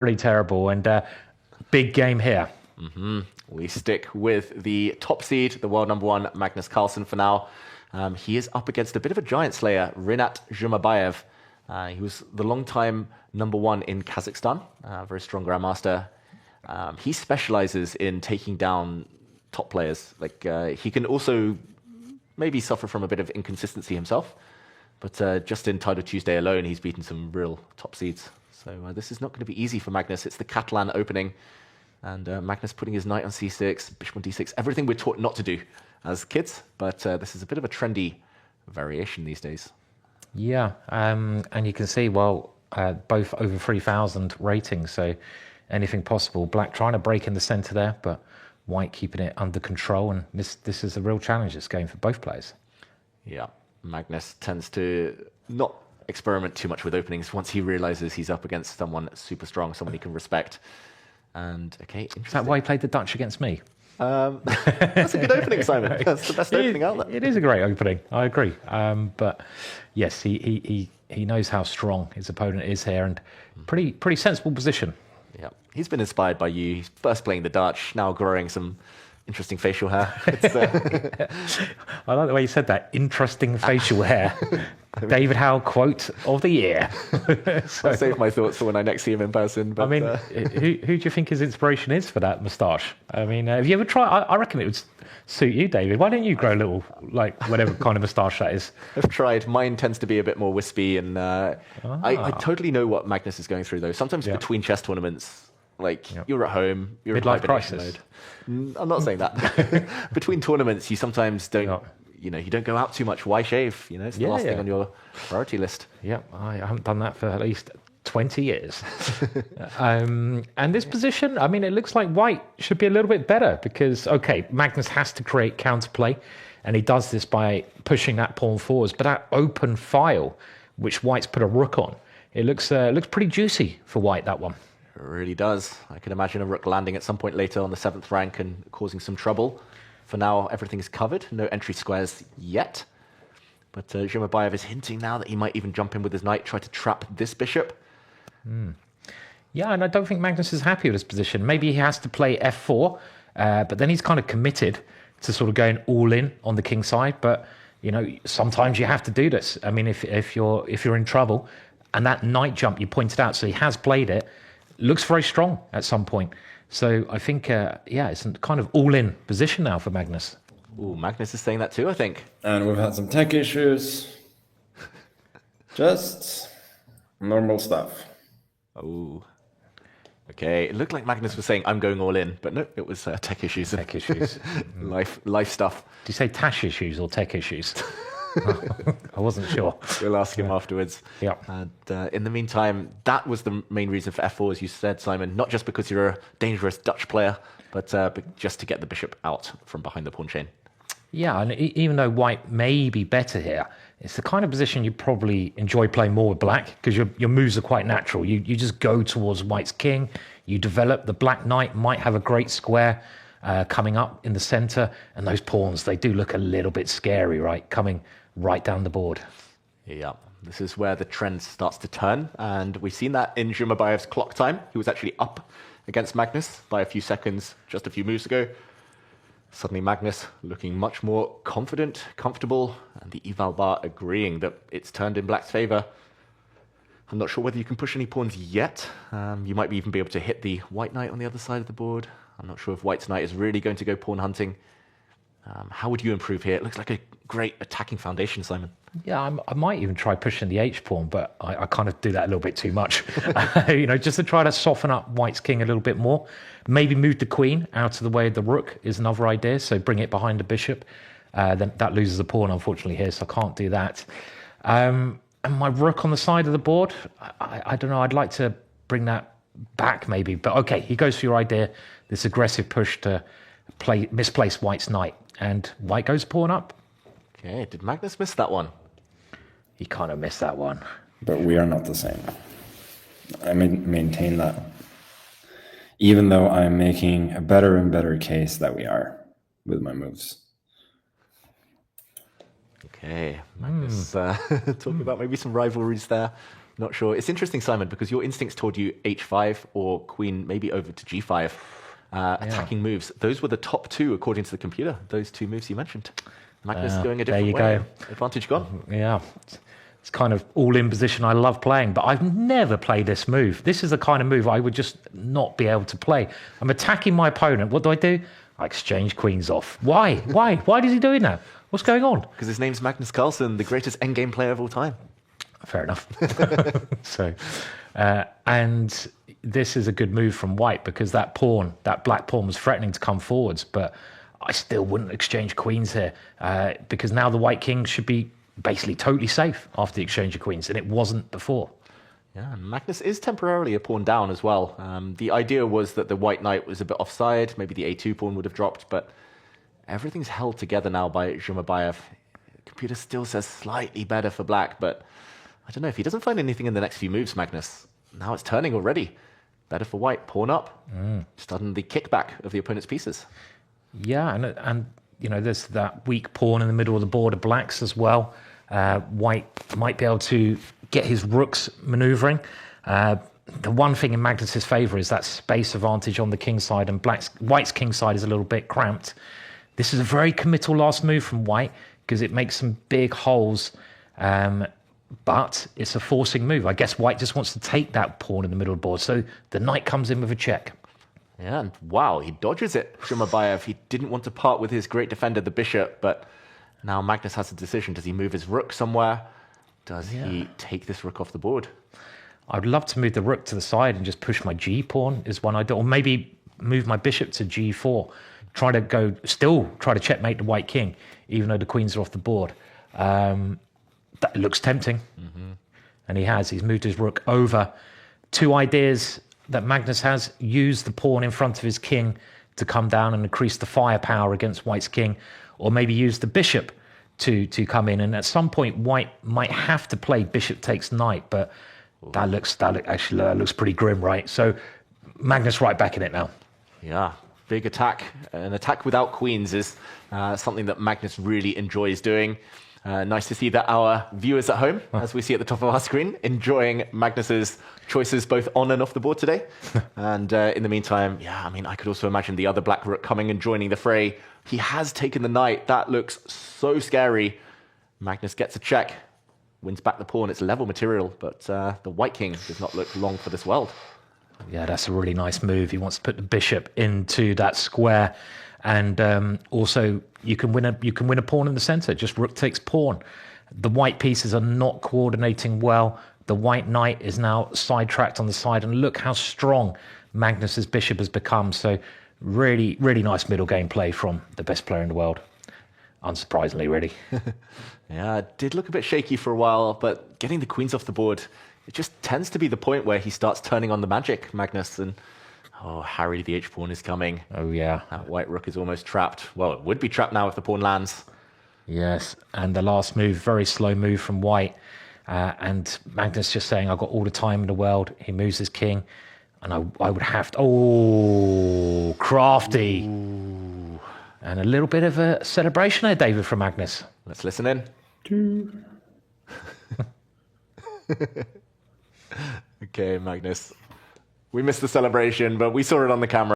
Really terrible. And big game here. We stick with the top seed, the world number one, Magnus Carlsen for now. He is up against a bit of a giant slayer, Rinat Jumabayev. He was the long-time number one in Kazakhstan, very strong grandmaster. He specializes in taking down top players. He can also maybe suffer from a bit of inconsistency himself, but just in Title Tuesday alone, he's beaten some real top seeds. So this is not going to be easy for Magnus. It's the Catalan opening, and Magnus putting his knight on c6, bishop on d6, everything we're taught not to do as kids, but this is a bit of a trendy variation these days. Yeah, and you can see, well, both over 3,000 ratings, so anything possible. Black trying to break in the center there, but White keeping it under control, and this is a real challenge, this game, for both players. Yeah, Magnus tends to not experiment too much with openings once he realizes he's up against someone super strong, someone he can respect. And, okay, interesting. Is that why he played the Dutch against me? That's a good opening, Simon. That's the best opening out there. It is a great opening, I agree. But yes, he knows how strong his opponent is here, and pretty sensible position. Yeah, he's been inspired by you. He's first playing the Dutch, now growing some interesting facial hair. I like the way you said that. Interesting facial hair. David Howe quote of the year. I'll save my thoughts for when I next see him in person. But, I mean, who do you think his inspiration is for that moustache? I mean, have you ever tried? I reckon it would suit you, David. Why don't you grow a little, like, whatever kind of moustache that is? I've tried. Mine tends to be a bit more wispy, and I totally know what Magnus is going through, though. Sometimes between chess tournaments, you're at home, you're in midlife crisis. Mode. I'm not saying that. Between tournaments, you sometimes don't. You don't go out too much. Why shave? It's the last thing on your priority list. Yeah, I haven't done that for at least 20 years. And this position, I mean, it looks like White should be a little bit better because, okay, Magnus has to create counterplay, and he does this by pushing that pawn forwards. But that open file, which White's put a rook on, it looks pretty juicy for White, that one. It really does. I can imagine a rook landing at some point later on the 7th rank and causing some trouble. For now, everything is covered. No entry squares yet. But Zhumabayev is hinting now that he might even jump in with his knight, try to trap this bishop. Yeah, and I don't think Magnus is happy with his position. Maybe he has to play f4, but then he's kind of committed to sort of going all in on the king side. But, sometimes you have to do this. I mean, if you're in trouble, and that knight jump you pointed out, so he has played it, looks very strong at some point. So I think, it's a kind of all-in position now for Magnus. Ooh, Magnus is saying that too, I think. And we've had some tech issues. Just normal stuff. Oh. Okay, it looked like Magnus was saying, I'm going all in, but no, it was tech issues. Tech issues. life stuff. Do you say tash issues or tech issues? I wasn't sure. We'll ask him afterwards. Yeah. And in the meantime, that was the main reason for f4, as you said, Simon. Not just because you're a dangerous Dutch player, but just to get the bishop out from behind the pawn chain. Yeah, and even though White may be better here, it's the kind of position you probably enjoy playing more with Black because your moves are quite natural. You just go towards White's king, you develop. The Black knight might have a great square coming up in the center, and those pawns, they do look a little bit scary, right? Coming right down the board. Yeah, this is where the trend starts to turn, and we've seen that in Zhumabayev's clock time. He was actually up against Magnus by a few seconds just a few moves ago. Suddenly Magnus looking much more confident, comfortable, and the eval bar agreeing that it's turned in Black's favor. I'm not sure whether you can push any pawns yet. You might even be able to hit the white knight on the other side of the board. I'm not sure if White's knight is really going to go pawn hunting. How would you improve here? It looks like a great attacking foundation, Simon. Yeah, I might even try pushing the h-pawn, but I kind of do that a little bit too much. Just to try to soften up White's king a little bit more. Maybe move the queen out of the way of the rook is another idea, so bring it behind the bishop. Then that loses a pawn, unfortunately, here, so I can't do that. And my rook on the side of the board, I don't know, I'd like to bring that back maybe. But okay, he goes for your idea, this aggressive push to misplace White's knight. And White goes pawn up. Okay, did Magnus miss that one? He kind of missed that one. But we are not the same. I maintain that. Even though I'm making a better and better case that we are with my moves. Okay, Magnus talking about maybe some rivalries there. Not sure. It's interesting, Simon, because your instincts told you h5 or queen maybe over to g5. Attacking moves. Those were the top two according to the computer. Those two moves you mentioned. Magnus going a different way. There you go. Advantage gone. Yeah. It's kind of all in position I love playing, but I've never played this move. This is the kind of move I would just not be able to play. I'm attacking my opponent. What do? I exchange queens off. Why? Why is he doing that? What's going on? Because his name's Magnus Carlsen, the greatest endgame player of all time. Fair enough. So, and this is a good move from white because that black pawn was threatening to come forwards, but I still wouldn't exchange queens here because now the white king should be basically totally safe after the exchange of queens, and it wasn't before. Yeah, and Magnus is temporarily a pawn down as well. The idea was that the white knight was a bit offside, maybe the a2 pawn would have dropped, but everything's held together now by Zhumabayev. Computer still says slightly better for black, but I don't know, if he doesn't find anything in the next few moves, Magnus, now it's turning already. Better for white, pawn up, starting the kickback of the opponent's pieces. Yeah, and you know, there's that weak pawn in the middle of the board of blacks as well. White might be able to get his rooks maneuvering. The one thing in Magnus's favour is that space advantage on the king side, and white's king side is a little bit cramped. This is a very committal last move from white because it makes some big holes, but it's a forcing move. I guess white just wants to take that pawn in the middle of the board, so the knight comes in with a check. Yeah, and wow, he dodges it, Zhumabayev. He didn't want to part with his great defender, the bishop, but now Magnus has a decision. Does he move his rook somewhere? Does he take this rook off the board? I'd love to move the rook to the side and just push my g pawn is one idea, or maybe move my bishop to g4. Try to checkmate the white king, even though the queens are off the board. That looks tempting. And he's moved his rook over. Two ideas that Magnus has: use the pawn in front of his king to come down and increase the firepower against white's king, or maybe use the bishop to come in. And at some point, white might have to play bishop takes knight, but that looks pretty grim, right? So Magnus right back in it now. Yeah, big attack. An attack without queens is something that Magnus really enjoys doing. Nice to see that our viewers at home, as we see at the top of our screen, enjoying Magnus's choices both on and off the board today. And in the meantime, I could also imagine the other black rook coming and joining the fray. He has taken the knight. That looks so scary. Magnus gets a check, wins back the pawn. It's level material, but the white king does not look long for this world. Yeah, that's a really nice move. He wants to put the bishop into that square. And also, you can win a pawn in the center. Just rook takes pawn. The white pieces are not coordinating well. The white knight is now sidetracked on the side, and look how strong Magnus's bishop has become. So, really, really nice middle game play from the best player in the world. Unsurprisingly, really. Yeah, it did look a bit shaky for a while, but getting the queens off the board, it just tends to be the point where he starts turning on the magic, Magnus, and Harry the H-pawn is coming. Oh, yeah. That white rook is almost trapped. Well, it would be trapped now if the pawn lands. Yes, and the last move, very slow move from white. And Magnus just saying, I've got all the time in the world. He moves his king, and I would have to... Oh, crafty. Ooh. And a little bit of a celebration there, David, from Magnus. Let's listen in. Okay, Magnus. We missed the celebration, but we saw it on the camera.